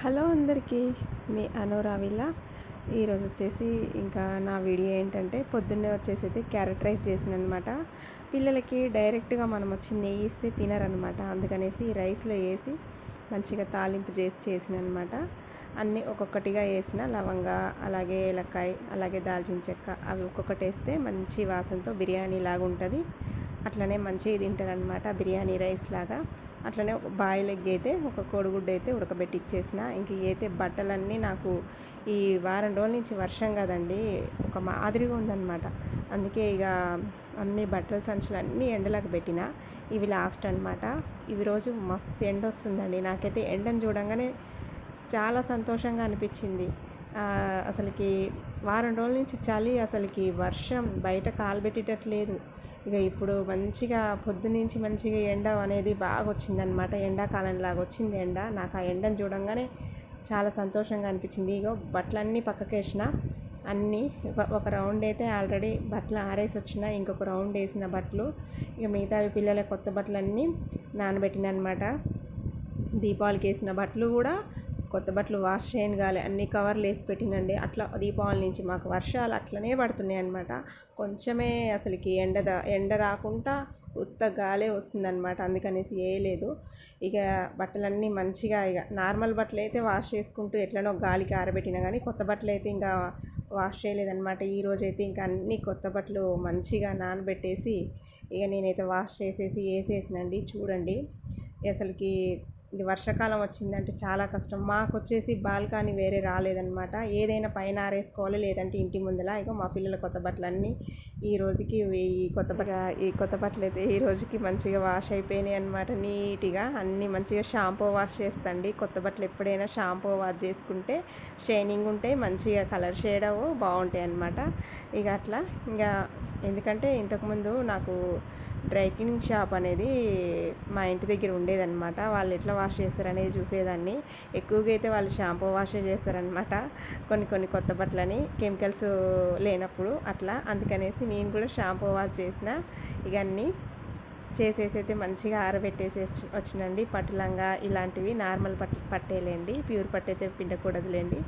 Hello అందరికీ, మీ అనురావిలా. ఈరోజు వచ్చేసి ఇంకా నా వీడియో ఏంటంటే పొద్దున్నే వచ్చేసి అయితే క్యారెట్ రైస్ చేసిన అనమాట. పిల్లలకి డైరెక్ట్గా మనం వచ్చి నెయ్యి ఇస్తే తినరనమాట. అందుకనేసి రైస్లో వేసి మంచిగా తాలింపు చేసిన అనమాట. అన్నీ ఒక్కొక్కటిగా వేసిన లవంగ, అలాగే ఏలక్కాయ, అలాగే దాల్చిన చెక్క, అవి ఒక్కొక్కటి వేస్తే మంచి వాసనతో బిర్యానీ లాగా ఉంటుంది. అట్లనే మంచిగా తింటారనమాట, బిర్యానీ రైస్ లాగా. అట్లనే ఒక బాయిల్ ఎగ్ అయితే, ఒక కోడిగుడ్డు అయితే ఉడకబెట్టి ఇచ్చేసిన. ఇంక అయితే బట్టలన్నీ నాకు ఈ వారం రోజుల నుంచి వర్షం కదండి, ఒక మాదిరిగా ఉందన్నమాట. అందుకే ఇక అన్ని బట్టల సంచులు అన్నీ ఎండలకు పెట్టిన. ఇవి లాస్ట్ అనమాట. ఇవి రోజు మస్తు ఎండ వస్తుందండి. నాకైతే ఎండను చూడంగానే చాలా సంతోషంగా అనిపించింది. అసలుకి వారం రోజుల నుంచి చలి, అసలుకి వర్షం బయట కాలు పెట్టేటట్లేదు. ఇక ఇప్పుడు మంచిగా పొద్దునుంచి మంచిగా ఎండ అనేది బాగా వచ్చిందనమాట. ఎండాకాలంలాగా వచ్చింది ఎండ. నాకు ఆ ఎండను చూడంగానే చాలా సంతోషంగా అనిపించింది. ఇగో బట్టలన్నీ పక్కకేసిన. అన్నీ ఒక రౌండ్ అయితే ఆల్రెడీ బట్టలు ఆరేసి వచ్చిన, ఇంకొక రౌండ్ వేసిన బట్టలు. ఇక మిగతావి పిల్లల కొత్త బట్టలన్నీ నానబెట్టిన అనమాట. దీపావళికి వేసిన బట్టలు కూడా కొత్త బట్టలు వాష్ చేయని గాలి అన్ని కవర్లు వేసి పెట్టినండి. అట్లా దీపావళి నుంచి మాకు వర్షాలు అట్లనే పడుతున్నాయి అనమాట. కొంచెమే అసలుకి ఎండ రాకుండా ఉత్త గాలే వస్తుందన్నమాట. అందుకనేసి వేయలేదు. ఇక బట్టలన్నీ మంచిగా ఇక నార్మల్ బట్టలు అయితే వాష్ చేసుకుంటూ ఎట్లనో గాలికి ఆరబెట్టినా, కానీ కొత్త బట్టలు అయితే ఇంకా వాష్ చేయలేదన్నమాట. ఈరోజు అయితే ఇంకా అన్ని కొత్త బట్టలు మంచిగా నానబెట్టేసి ఇక నేనైతే వాష్ చేసేసి వేసేసినండి. చూడండి, అసలుకి ఇది వర్షాకాలం వచ్చిందంటే చాలా కష్టం. మాకు వచ్చేసి బాల్కనీ వేరే రాలేదనమాట. ఏదైనా పైన ఆరేసుకోవాలి, లేదంటే ఇంటి ముందల. ఇక మా పిల్లల కొత్త బట్టలన్నీ ఈ రోజుకి ఈ కొత్త బట్టలు అయితే ఈ రోజుకి మంచిగా వాష్ అయిపోయినాయి అనమాట. నీట్గా అన్నీ మంచిగా షాంపూ వాష్ చేస్తండి. కొత్త బట్టలు ఎప్పుడైనా షాంపూ వాష్ చేసుకుంటే షైనింగ్ ఉంటాయి, మంచిగా కలర్ షేడ్ బాగుంటాయి అనమాట. ఇక అట్లా ఇంకా ఎందుకంటే ఇంతకుముందు నాకు డ్రై క్లీనింగ్ షాప్ అనేది మా ఇంటి దగ్గర ఉండేదన్నమాట. వాళ్ళు ఎట్లా వాష్ చేస్తారనేది చూసేదాన్ని. ఎక్కువగా అయితే వాళ్ళు షాంపూ వాషే చేస్తారనమాట, కొన్ని కొత్త బట్టలని కెమికల్స్ లేనప్పుడు అట్లా. అందుకనేసి నేను కూడా షాంపూ వాష్ చేసిన. ఇక అన్నీ చేసేసి అయితే మంచిగా ఆరబెట్టేసి వచ్చినండి. పట్టులంగా ఇలాంటివి నార్మల్ పట్టేలేండి, ప్యూర్ పట్టు అయితే పిండకూడదులేండి.